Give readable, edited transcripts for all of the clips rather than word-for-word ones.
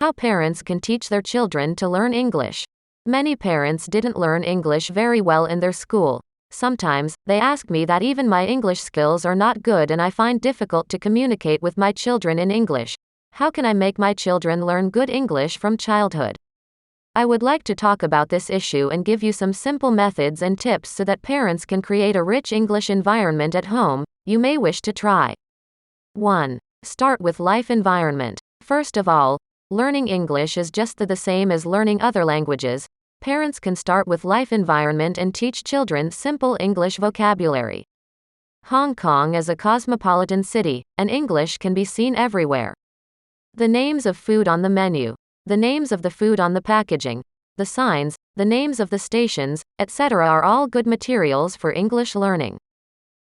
How parents can teach their children to learn English. Many parents didn't learn English very well in their school. Sometimes, they ask me that even my English skills are not good and I find difficult to communicate with my children in English. How can I make my children learn good English from childhood? I would like to talk about this issue and give you some simple methods and tips so that parents can create a rich English environment at home you may wish to try. 1. Start with life environment. First of all, learning English is just the same as learning other languages. Parents can start with life environment and teach children simple English vocabulary. Hong Kong is a cosmopolitan city, and English can be seen everywhere. The names of food on the menu, the names of the food on the packaging, the signs, the names of the stations, etc. are all good materials for English learning.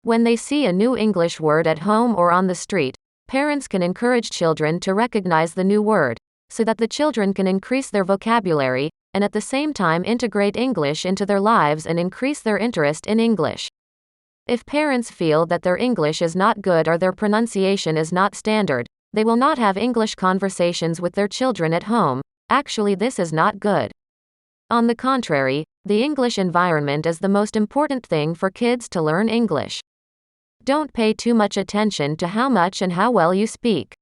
When they see a new English word at home or on the street, parents can encourage children to recognize the new word, so that the children can increase their vocabulary, and at the same time integrate English into their lives and increase their interest in English. If parents feel that their English is not good or their pronunciation is not standard, they will not have English conversations with their children at home. Actually, this is not good. On the contrary, the English environment is the most important thing for kids to learn English. Don't pay too much attention to how much and how well you speak.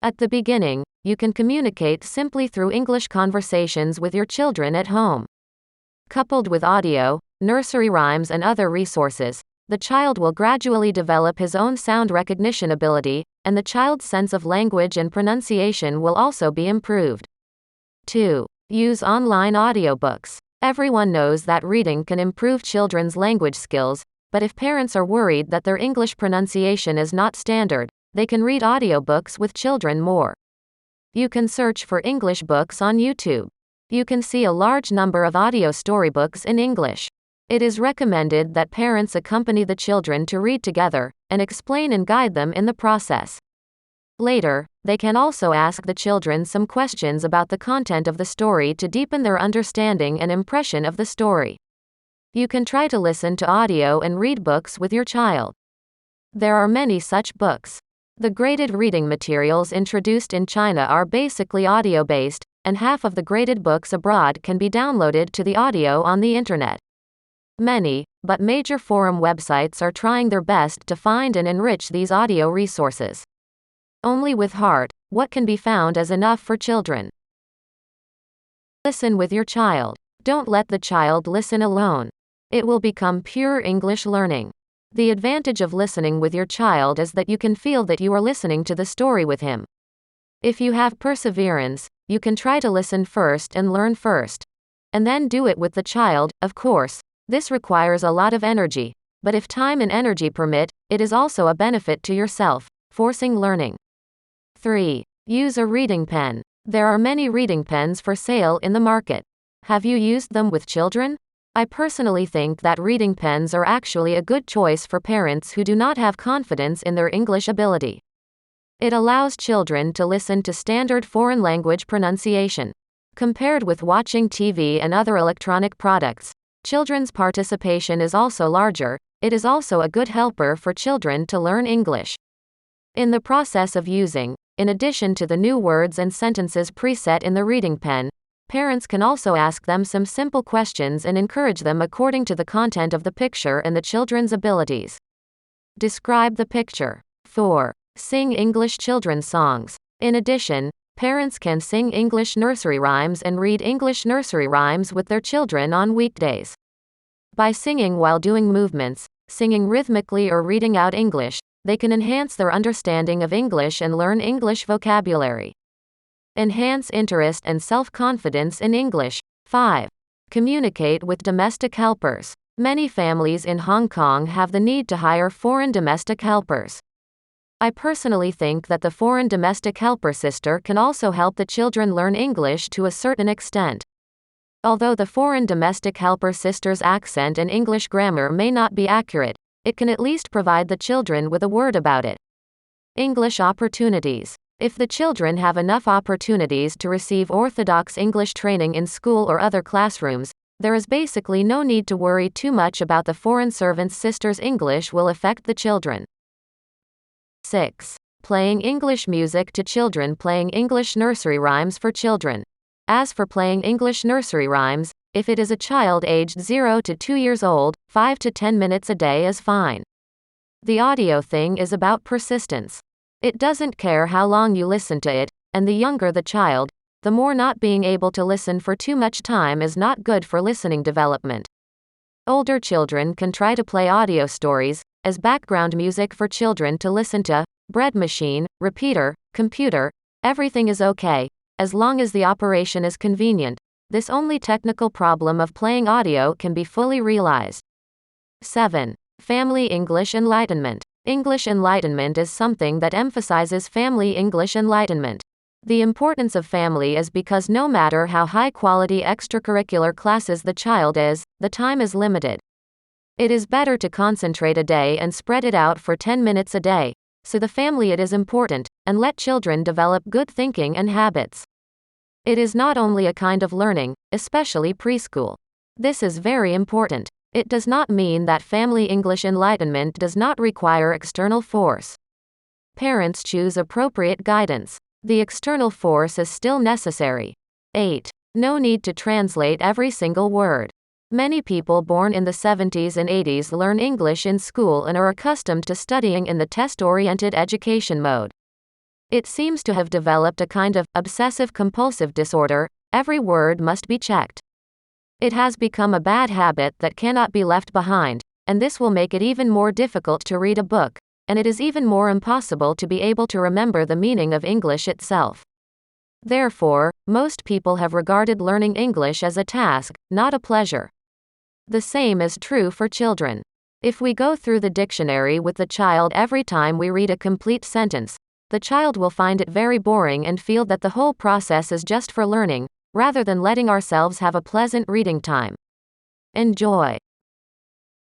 At the beginning, you can communicate simply through English conversations with your children at home. Coupled with audio, nursery rhymes and other resources, the child will gradually develop his own sound recognition ability, and the child's sense of language and pronunciation will also be improved. 2. Use online audiobooks. Everyone knows that reading can improve children's language skills, but if parents are worried that their English pronunciation is not standard, they can read audiobooks with children more. You can search for English books on YouTube. You can see a large number of audio storybooks in English. It is recommended that parents accompany the children to read together, and explain and guide them in the process. Later, they can also ask the children some questions about the content of the story to deepen their understanding and impression of the story. You can try to listen to audio and read books with your child. There are many such books. The graded reading materials introduced in China are basically audio-based, and half of the graded books abroad can be downloaded to the audio on the internet. Many, but major forum websites are trying their best to find and enrich these audio resources. Only with heart, what can be found is enough for children. Listen with your child. Don't let the child listen alone. It will become pure English learning. The advantage of listening with your child is that you can feel that you are listening to the story with him. If you have perseverance, you can try to listen first and learn first. And then do it with the child, of course. This requires a lot of energy, but if time and energy permit, it is also a benefit to yourself, forcing learning. 3. Use a reading pen. There are many reading pens for sale in the market. Have you used them with children? I personally think that reading pens are actually a good choice for parents who do not have confidence in their English ability. It allows children to listen to standard foreign language pronunciation. Compared with watching TV and other electronic products, children's participation is also larger. It is also a good helper for children to learn English. In the process of using, in addition to the new words and sentences preset in the reading pen, parents can also ask them some simple questions and encourage them according to the content of the picture and the children's abilities. Describe the picture. 4. Sing English children's songs. In addition, parents can sing English nursery rhymes and read English nursery rhymes with their children on weekdays. By singing while doing movements, singing rhythmically or reading out English, they can enhance their understanding of English and learn English vocabulary. Enhance interest and self-confidence in English. 5. Communicate with domestic helpers. Many families in Hong Kong have the need to hire foreign domestic helpers. I personally think that the foreign domestic helper sister can also help the children learn English to a certain extent. Although the foreign domestic helper sister's accent and English grammar may not be accurate, it can at least provide the children with a word about it. English opportunities. If the children have enough opportunities to receive orthodox English training in school or other classrooms, there is basically no need to worry too much about the foreign servant's sister's English will affect the children. 6. Playing English music to children. Playing English nursery rhymes for children. As for playing English nursery rhymes, if it is a child aged 0 to 2 years old, 5 to 10 minutes a day is fine. The audio thing is about persistence. It doesn't care how long you listen to it, and the younger the child, the more not being able to listen for too much time is not good for listening development. Older children can try to play audio stories as background music for children to listen to. Bread machine, repeater, computer, everything is okay, as long as the operation is convenient. This only technical problem of playing audio can be fully realized. 7. Family English Enlightenment. English enlightenment is something that emphasizes family English enlightenment. The importance of family is because no matter how high-quality extracurricular classes the child is, the time is limited. It is better to concentrate a day and spread it out for 10 minutes a day, so the family it is important, and let children develop good thinking and habits. It is not only a kind of learning, especially preschool. This is very important. It does not mean that family English enlightenment does not require external force. Parents choose appropriate guidance. The external force is still necessary. 8. No need to translate every single word. Many people born in the 70s and 80s learn English in school and are accustomed to studying in the test-oriented education mode. It seems to have developed a kind of obsessive-compulsive disorder. Every word must be checked. It has become a bad habit that cannot be left behind, and this will make it even more difficult to read a book, and it is even more impossible to be able to remember the meaning of English itself. Therefore, most people have regarded learning English as a task, not a pleasure. The same is true for children. If we go through the dictionary with the child every time we read a complete sentence, the child will find it very boring and feel that the whole process is just for learning, rather than letting ourselves have a pleasant reading time. Enjoy.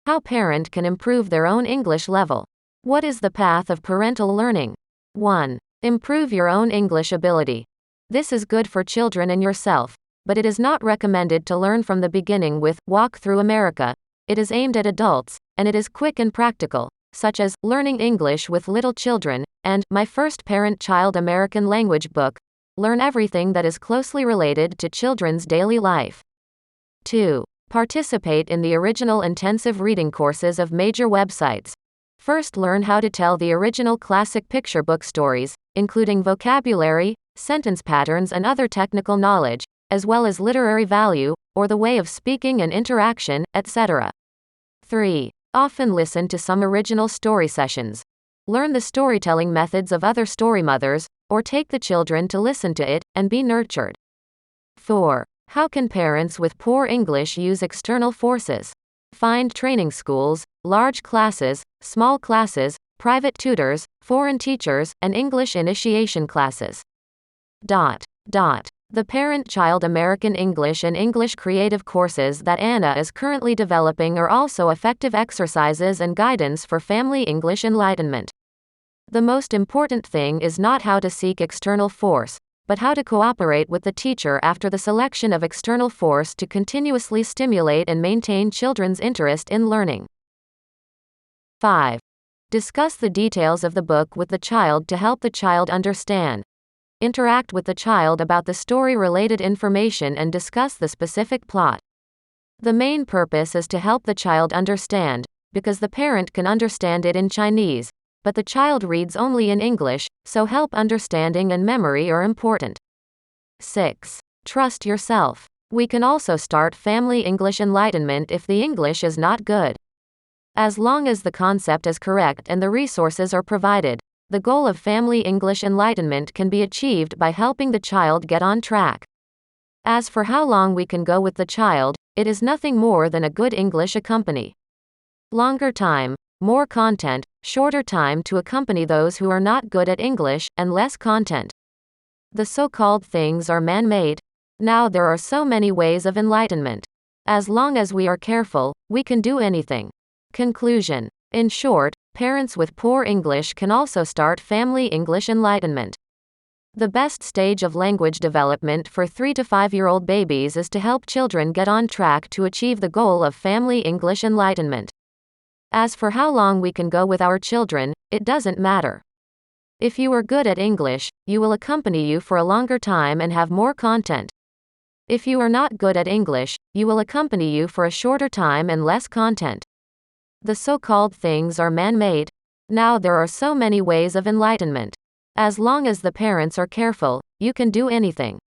How parent can improve their own English level. What is the path of parental learning? 1. Improve your own English ability. This is good for children and yourself, but it is not recommended to learn from the beginning with Walk Through America. It is aimed at adults, and it is quick and practical, such as Learning English with Little Children and My First Parent-Child American Language Book. Learn everything that is closely related to children's daily life. 2. Participate in the original intensive reading courses of major websites. First, learn how to tell the original classic picture book stories, including vocabulary, sentence patterns, and other technical knowledge, as well as literary value, or the way of speaking and interaction, etc. 3. Often listen to some original story sessions. Learn the storytelling methods of other story mothers, or take the children to listen to it, and be nurtured. 4. How can parents with poor English use external forces? Find training schools, large classes, small classes, private tutors, foreign teachers, and English initiation classes. The Parent-Child American English and English Creative courses that Anna is currently developing are also effective exercises and guidance for family English enlightenment. The most important thing is not how to seek external force, but how to cooperate with the teacher after the selection of external force to continuously stimulate and maintain children's interest in learning. 5. Discuss the details of the book with the child to help the child understand. Interact with the child about the story-related information and discuss the specific plot. The main purpose is to help the child understand, because the parent can understand it in Chinese, but the child reads only in English, so help understanding and memory are important. 6. Trust yourself. We can also start family English enlightenment if the English is not good. As long as the concept is correct and the resources are provided, the goal of family English enlightenment can be achieved by helping the child get on track. As for how long we can go with the child, it is nothing more than a good English accompany. Longer time, more content, shorter time to accompany those who are not good at English, and less content. The so-called things are man-made. Now there are so many ways of enlightenment. As long as we are careful, we can do anything. Conclusion. In short, parents with poor English can also start family English enlightenment. The best stage of language development for 3 to 5-year-old babies is to help children get on track to achieve the goal of family English enlightenment. As for how long we can go with our children, it doesn't matter. If you are good at English, you will accompany you for a longer time and have more content. If you are not good at English, you will accompany you for a shorter time and less content. The so-called things are man-made. Now there are so many ways of enlightenment. As long as the parents are careful, you can do anything.